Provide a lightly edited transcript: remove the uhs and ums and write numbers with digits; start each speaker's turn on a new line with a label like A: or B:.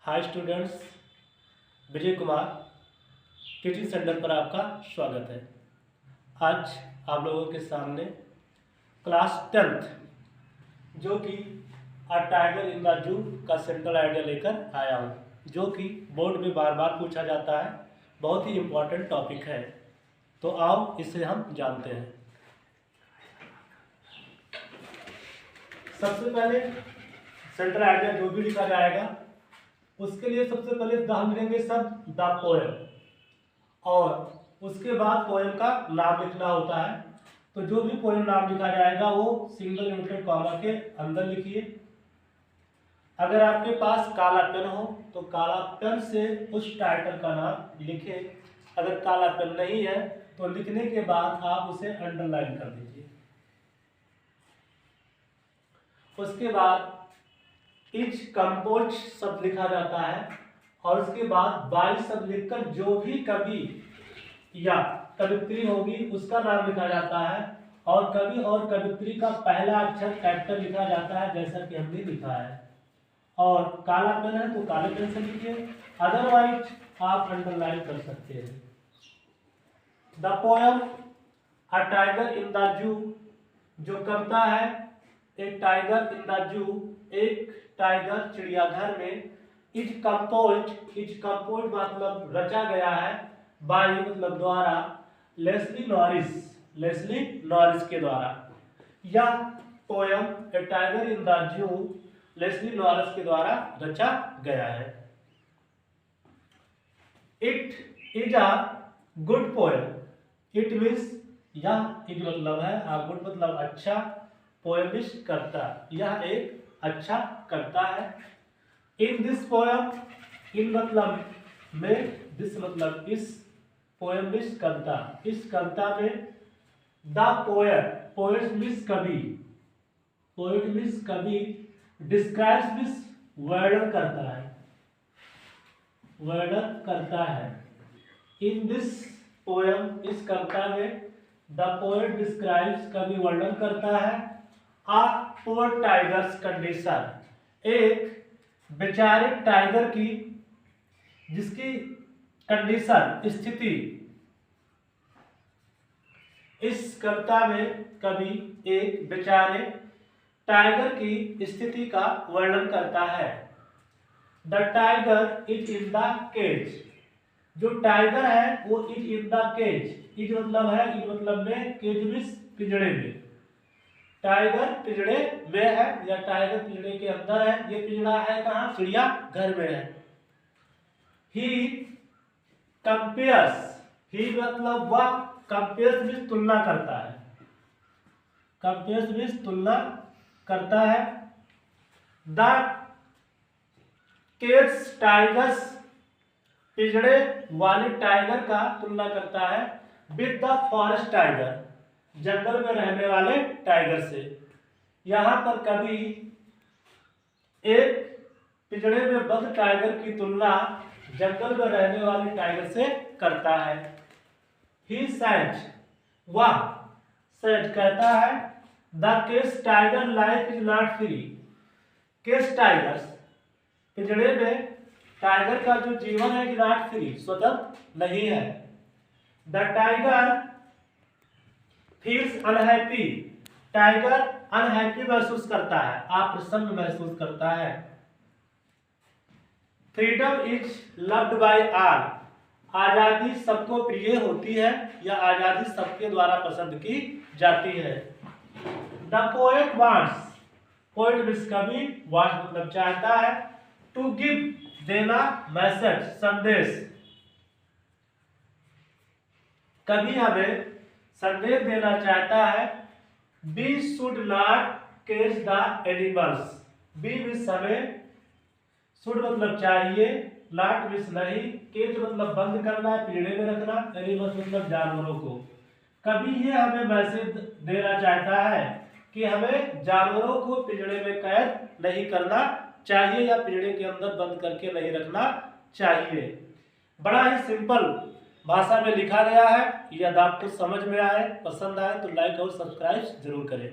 A: Hi students, Vijay Kumar teaching centre पर आपका स्वागत है। आज आप लोगों के सामने क्लास 10th जो कि अ टाइगर इन द जू का सेंट्रल आइडिया लेकर आया हूँ, जो कि बोर्ड में बार बार पूछा जाता है। बहुत ही इम्पोर्टेंट टॉपिक है, तो आओ इसे हम जानते हैं। सबसे पहले सेंट्रल आइडिया जो भी लिखा जाएगा उसके लिए सबसे पहले हम लिखेंगे सब द पोएम, और उसके बाद पोएम का नाम लिखना होता है। तो जो भी पोएम नाम लिखा जाएगा वो सिंगल इन्वर्टेड कॉमा के अंदर लिखिए। अगर आपके पास काला पेन हो तो काला पेन से उस टाइटल का नाम लिखें। अगर काला पेन नहीं है तो लिखने के बाद आप उसे अंडरलाइन कर दीजिए। उसके बाद इच कंपोज शब्द लिखा जाता है, और उसके बाद बाई शब्द लिखकर जो भी कवि या कवित्री होगी उसका नाम लिखा जाता है, और कवि और कवित्री का पहला अक्षर कैपिटल लिखा जाता है, जैसा कि हमने लिखा है। और काला पेन है तो काले पेन से लिखिए, अदरवाइज आप अंडरलाइन कर सकते हैं। The poem a tiger in the जू, जो कविता है एक टाइगर इन द जू, एक टाइगर चिड़ियाघर में, इज कंपोज मतलब रचा गया है, बाय मतलब द्वारा, लेस्ली नॉरिस के द्वारा। यह poem a tiger in the zoo Leslie Norris के द्वारा रचा गया है। It is a good poem, it means यह, इट मतलब है, आ गुड मतलब अच्छा, पोयम मीन्स करता, यह एक अच्छा करता है। इन दिस पोयम, इन मतलब में, दिस मतलब इस, पोयम मीन्स कविता, इस कविता में द पोएट मीन्स कवि, पोएट मीन्स कवि, डिस्क्राइब्स मीन्स वर्णन करता है, वर्णन करता है। इन दिस पोयम, इस कविता में, द पोएट डिस्क्राइब्स कवि वर्णन करता है, आ पुअर टाइगर्स कंडीशन, एक बेचारे टाइगर की जिसकी कंडीशन स्थिति। इस कविता में कवि एक बेचारे टाइगर की स्थिति का वर्णन करता है। The tiger is in the cage, जो टाइगर है वो is in the cage, is मतलब है, इज मतलब में, केज मीन्स पिंजड़े में। टाइगर पिंजड़े में है या टाइगर पिंजड़े के अंदर है। ये पिंजड़ा है कहाँ? चिड़िया घर में है। ही कंपेयर्स, ही मतलब वह, कंपेयर्स मीन्स तुलना करता है, कंपेयर्स मीन्स तुलना करता है। द केज टाइगर्स, पिंजड़े वाले टाइगर का तुलना करता है, विद द फॉरेस्ट टाइगर, जंगल में रहने वाले टाइगर से। यहां पर कवि एक पिंजड़े में बंद टाइगर की तुलना जंगल में रहने वाले टाइगर से करता है। ही सेड, वह, सेड कहता है, the cage tiger life is not free, cage tigers, पिंजड़े में टाइगर का जो जीवन है नॉट फ्री, स्वतंत्र नहीं है। The tiger feels unhappy, tiger unhappy महसूस करता है, अप्रसन्न महसूस करता है। Freedom is loved by all, आजादी सबको प्रिय होती है या आजादी सबके द्वारा पसंद की जाती है। The poet wants, poet means कवि, वांट्स मतलब चाहता है, टू गिव देना, मैसेज संदेश, कवि हमें संदेश देना चाहता है। We should not cage the animals, we means हमें, शुड मतलब चाहिए, नॉट मीन्स नहीं, केज मतलब बंद करना, पिंजड़े में रखना, एनिमल्स मतलब जानवरों को। कभी ये हमें मैसेज देना चाहता है कि हमें जानवरों को पिंजड़े में कैद नहीं करना चाहिए या पिंजड़े के अंदर बंद करके नहीं रखना चाहिए। बड़ा ही सिंपल भाषा में लिखा गया है। यदि आपको समझ में आए, पसंद आए तो लाइक और सब्सक्राइब जरूर करें।